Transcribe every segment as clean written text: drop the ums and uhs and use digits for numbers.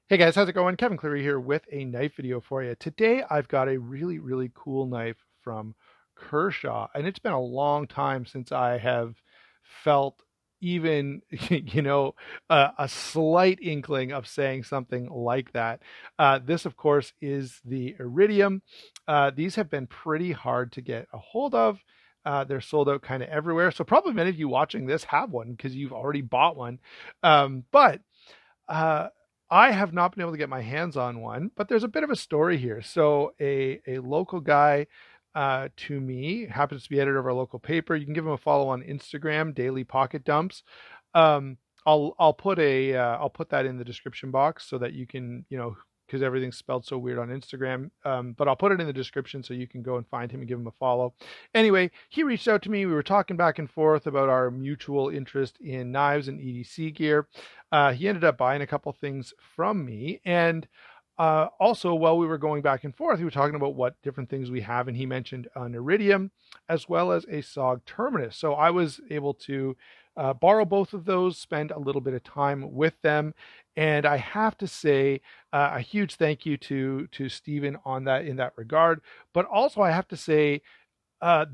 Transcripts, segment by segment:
Hey guys, how's it going? Kevin Cleary here with a knife video for you. Today I've got a really cool knife from Kershaw, and it's been a long time since I have felt even, a slight inkling of saying something like that. This, of course, is the Iridium. These have been pretty hard to get a hold of. They're sold out kind of everywhere. So probably many of you watching this have one because you've already bought one. But uh, I have not been able to get my hands on one, but there's a bit of a story here. So a local guy to me happens to be editor of our local paper. You can give him a follow on Instagram, Daily Pocket Dumps. Um, I'll put that in the description box so that you can because everything's spelled so weird on Instagram. But I'll put it in the description so you can go and find him and give him a follow. Anyway, he reached out to me. We were talking back and forth about our mutual interest in knives and EDC gear. He ended up buying a couple things from me. And also, while we were going back and forth, we were talking about what different things we have. And he mentioned an Iridium as well as a SOG Terminus. So I was able to borrow both of those, spend a little bit of time with them. And I have to say a huge thank you to Stephen on that in that regard. But also I have to say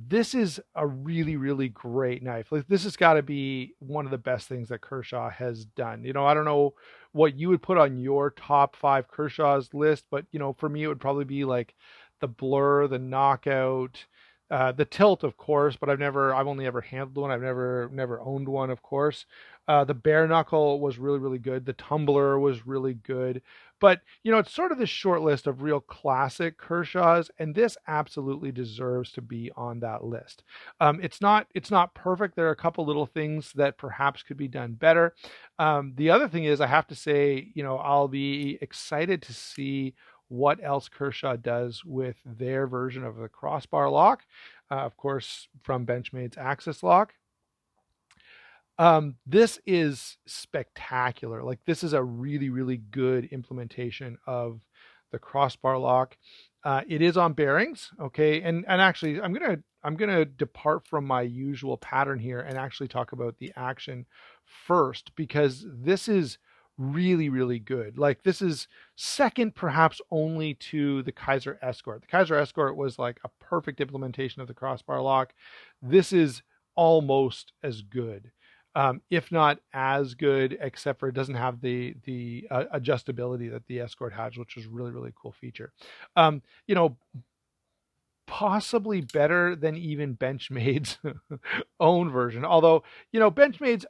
this is a really great knife. Like this has got to be one of the best things that Kershaw has done. I don't know what you would put on your top five Kershaw's list, but for me it would probably be like the Blur, the Knockout, the Tilt, of course, but I've only ever handled one. I've never owned one, of course. The Bare Knuckle was really good. The Tumbler was really good. But, it's sort of this short list of real classic Kershaws, and this absolutely deserves to be on that list. It's not perfect. There are a couple little things that perhaps could be done better. The other thing is, I have to say, I'll be excited to see what else Kershaw does with their version of the crossbar lock, of course, from Benchmade's Axis lock. This is spectacular. Like this is a really good implementation of the crossbar lock. It is on bearings, okay, and actually I'm gonna depart from my usual pattern here and actually talk about the action first because this is really good. Like this is second perhaps only to the Kaiser Escort. The Kaiser Escort was like a perfect implementation of the crossbar lock. This is almost as good, if not as good, except for it doesn't have the adjustability that the Escort has, which is really cool feature. Um, you know, Possibly better than even Benchmade's own version. Although, Benchmade's,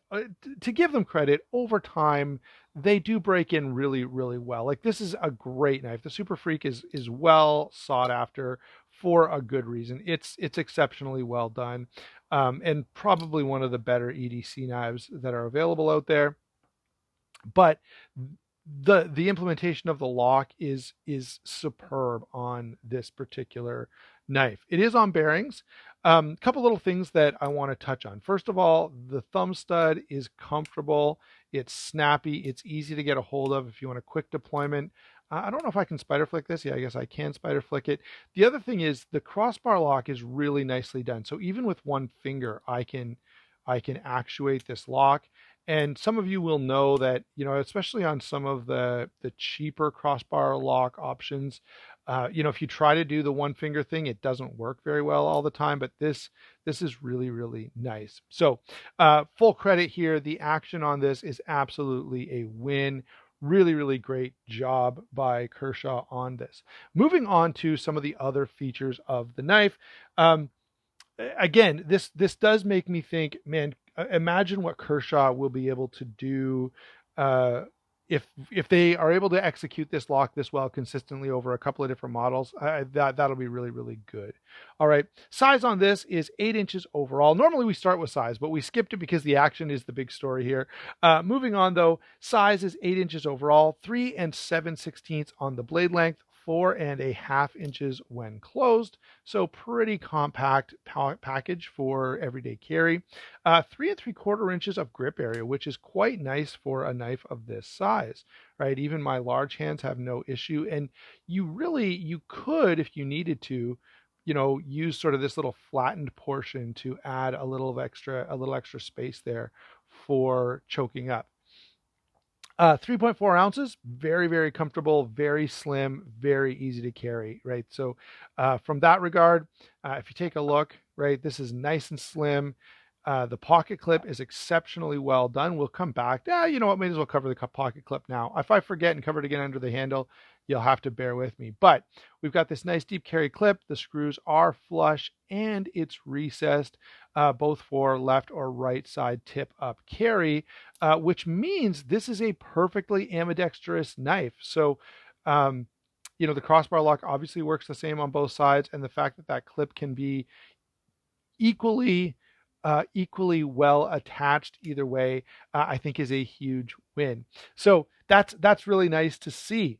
to give them credit, over time they do break in really well. Like this is a great knife. The Super Freak is well sought after for a good reason. It's exceptionally well done, and probably one of the better EDC knives that are available out there. But the implementation of the lock is superb on this particular knife. It is on bearings. A couple little things that I want to touch on. First of all, the thumb stud is comfortable. It's snappy. It's easy to get a hold of if you want a quick deployment. I don't know if I can spider flick this. Yeah, I guess I can spider flick it. The other thing is the crossbar lock is really nicely done. So even with one finger, I can actuate this lock. And some of you will know that, especially on some of the cheaper crossbar lock options, if you try to do the one finger thing, it doesn't work very well all the time. But this is really nice. So full credit here. The action on this is absolutely a win. Really great job by Kershaw on this. Moving on to some of the other features of the knife. Again, this does make me think, man, imagine what Kershaw will be able to do uh, if they are able to execute this lock this well consistently over a couple of different models. That'll be really good. All right, size on this is 8 inches overall. Normally we start with size, but we skipped it because the action is the big story here. Moving on though, size is 8 inches overall, 3 7/16 on the blade length, 4.5 inches when closed. So pretty compact package for everyday carry. 3 3/4 inches of grip area, which is quite nice for a knife of this size, right? Even my large hands have no issue. And you could, if you needed to, use sort of this little flattened portion to add a little extra space there for choking up. 3.4 ounces, very, very comfortable, very slim, very easy to carry, right? So from that regard, if you take a look, right, this is nice and slim. The pocket clip is exceptionally well done. We'll come back. Yeah, you know what? May as well cover the pocket clip now. If I forget and cover it again under the handle, you'll have to bear with me. But we've got this nice deep carry clip. The screws are flush and it's recessed, both for left or right side tip up carry, which means this is a perfectly ambidextrous knife. So, the crossbar lock obviously works the same on both sides, and the fact that that clip can be equally equally well attached either way, I think is a huge win. So that's really nice to see.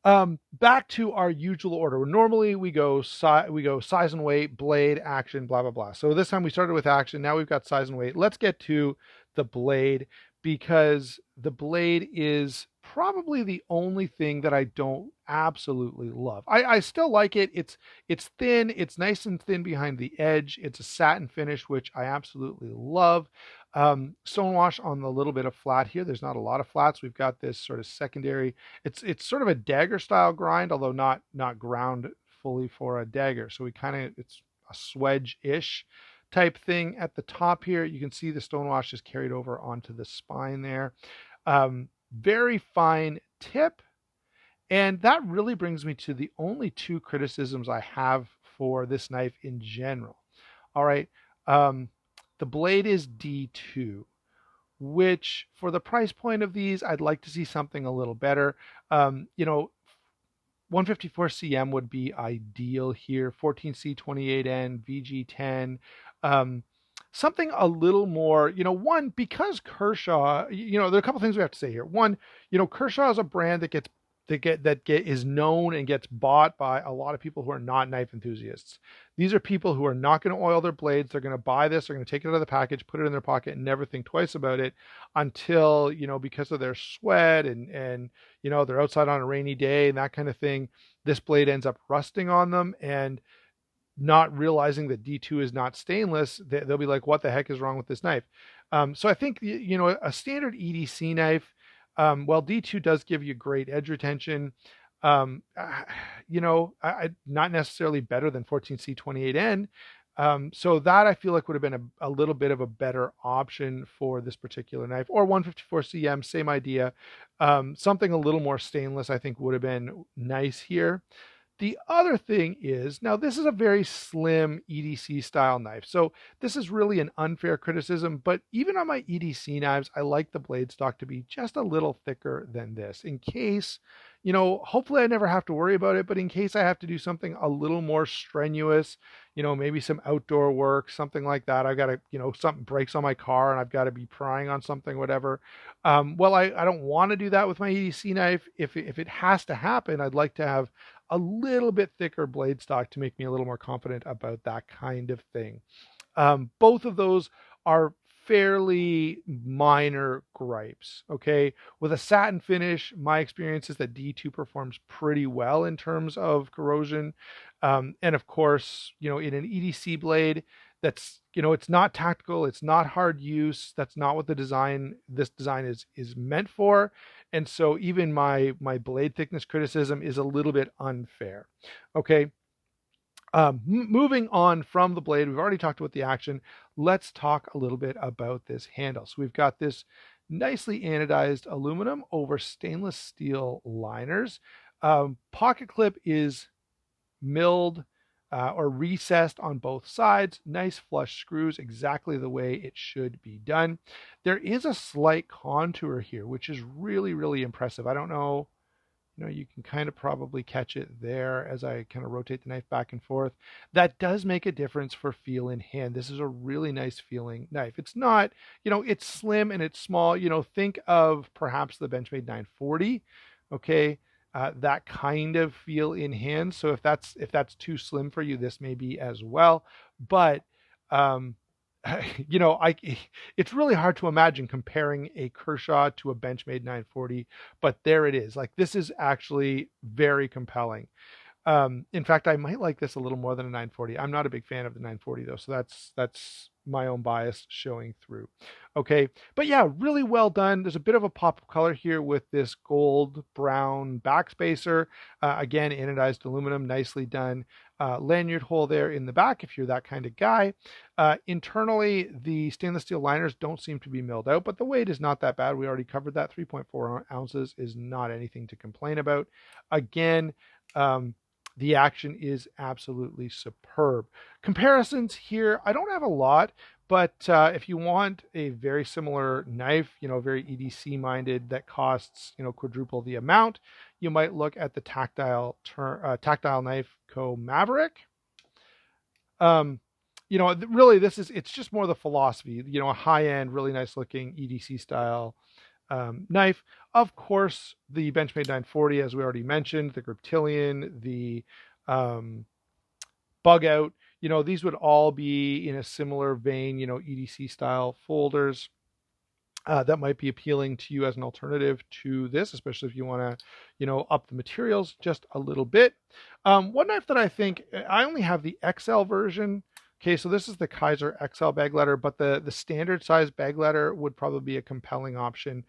Back to our usual order. Normally we go size and weight, blade, action, blah blah blah. So this time we started with action. Now we've got size and weight. Let's get to the blade, because the blade is probably the only thing that I don't absolutely love. I still like it. It's thin. It's nice and thin behind the edge. It's a satin finish, which I absolutely love. Stonewash on the little bit of flat here. There's not a lot of flats. We've got this sort of secondary. It's sort of a dagger style grind, although not ground fully for a dagger. So it's a swedge-ish type thing at the top here. You can see the stonewash is carried over onto the spine there. Very fine tip. And that really brings me to the only two criticisms I have for this knife in general. All right. The blade is D2, which for the price point of these, I'd like to see something a little better. 154 cm would be ideal here. 14C 28N, VG10, something a little more, one, because Kershaw, there are a couple things we have to say here. One, Kershaw is a brand that is known and gets bought by a lot of people who are not knife enthusiasts. These are people who are not going to oil their blades. They're going to buy this. They're going to take it out of the package, put it in their pocket, and never think twice about it until, because of their sweat and they're outside on a rainy day and that kind of thing. This blade ends up rusting on them, and not realizing that D2 is not stainless, they'll be like, what the heck is wrong with this knife? So I think, a standard EDC knife, while D2 does give you great edge retention, not necessarily better than 14C 28N. So that I feel like would have been a little bit of a better option for this particular knife. Or 154 cm, same idea. Something a little more stainless I think would have been nice here. The other thing is, now this is a very slim EDC style knife, so this is really an unfair criticism, but even on my EDC knives, I like the blade stock to be just a little thicker than this, in case, hopefully I never have to worry about it, but in case I have to do something a little more strenuous, maybe some outdoor work, something like that. I've got to, something breaks on my car and I've got to be prying on something, whatever. Well, I don't want to do that with my EDC knife. If it has to happen, I'd like to have a little bit thicker blade stock to make me a little more confident about that kind of thing. Both of those are fairly minor gripes. Okay. With a satin finish, my experience is that D2 performs pretty well in terms of corrosion. And of course, in an EDC blade, that's, it's not tactical, it's not hard use. That's not what this design is meant for. And so even my blade thickness criticism is a little bit unfair. Okay. Moving on from the blade, we've already talked about the action. Let's talk a little bit about this handle. So we've got this nicely anodized aluminum over stainless steel liners. Pocket clip is milled or recessed on both sides. Nice flush screws, exactly the way it should be done. There is a slight contour here, which is really, really impressive. I don't know, you can kind of probably catch it there as I kind of rotate the knife back and forth. That does make a difference for feel in hand. This is a really nice feeling knife. It's not, it's slim and it's small. Think of perhaps the Benchmade 940. Okay. That kind of feel in hand. So if that's too slim for you, this may be as well. But it's really hard to imagine comparing a Kershaw to a Benchmade 940, but there it is. Like, this is actually very compelling. In fact, I might like this a little more than a 940. I'm not a big fan of the 940 though, so that's my own bias showing through. Okay, but yeah, really well done. There's a bit of a pop of color here with this gold brown backspacer. Again, anodized aluminum, nicely done. Lanyard hole there in the back if you're that kind of guy. Internally, the stainless steel liners don't seem to be milled out, but the weight is not that bad. We already covered that. 3.4 ounces is not anything to complain about. Again, the action is absolutely superb. Comparisons here, I don't have a lot, but if you want a very similar knife, very EDC minded that costs, quadruple the amount, you might look at the Tactile Knife Co. Maverick. Really, it's just more the philosophy, a high end, really nice looking EDC style knife. Of course, the Benchmade 940, as we already mentioned, the Griptilian, the Bug Out, these would all be in a similar vein, EDC style folders. That might be appealing to you as an alternative to this, especially if you want to, up the materials just a little bit. One knife that I think, I only have the XL version. Okay, so this is the Kaiser XL bag letter, but the standard size bag letter would probably be a compelling option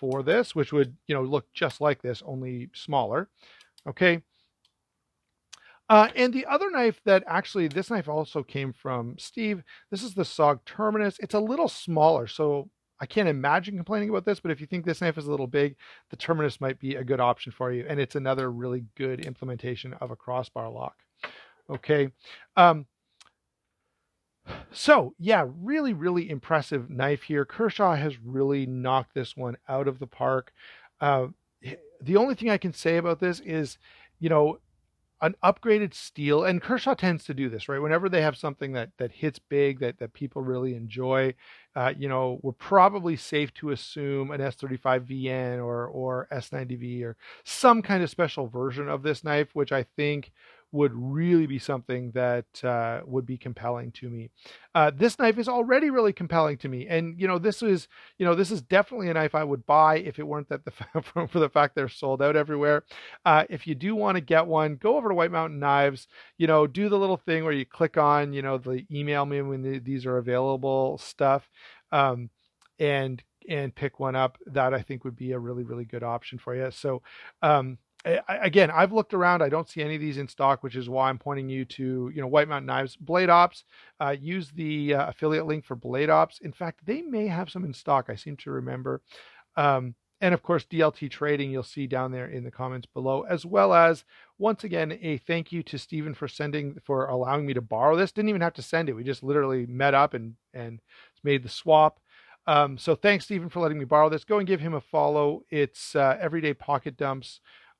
for this, which would, look just like this, only smaller. Okay. And the other knife that actually, this knife also came from Steve. This is the SOG Terminus. It's a little smaller, so I can't imagine complaining about this, but if you think this knife is a little big, the Terminus might be a good option for you. And it's another really good implementation of a crossbar lock. Okay. So yeah, really, really impressive knife here. Kershaw has really knocked this one out of the park. The only thing I can say about this is, an upgraded steel, and Kershaw tends to do this, right? Whenever they have something that hits big, that people really enjoy, we're probably safe to assume an S35VN or S90V or some kind of special version of this knife, which I think would really be something that would be compelling to me. This knife is already really compelling to me, and this is definitely a knife I would buy if it weren't that for the fact they're sold out everywhere. If you do want to get one, go over to White Mountain Knives. Do the little thing where you click on the email me when these are available stuff, and pick one up. That I think would be a really, really good option for you. So. Again, I've looked around. I don't see any of these in stock, which is why I'm pointing you to, White Mountain Knives. Blade Ops, use the affiliate link for Blade Ops. In fact, they may have some in stock. I seem to remember. And of course, DLT Trading, you'll see down there in the comments below, as well as, once again, a thank you to Stephen for allowing me to borrow this. Didn't even have to send it. We just literally met up and made the swap. So thanks, Stephen, for letting me borrow this. Go and give him a follow. It's Everyday Pocket Dumps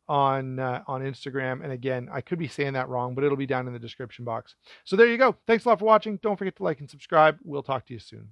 on Instagram. And again, I could be saying that wrong, but it'll be down in the description box. So there you go. Thanks a lot for watching. Don't forget to like and subscribe. We'll talk to you soon.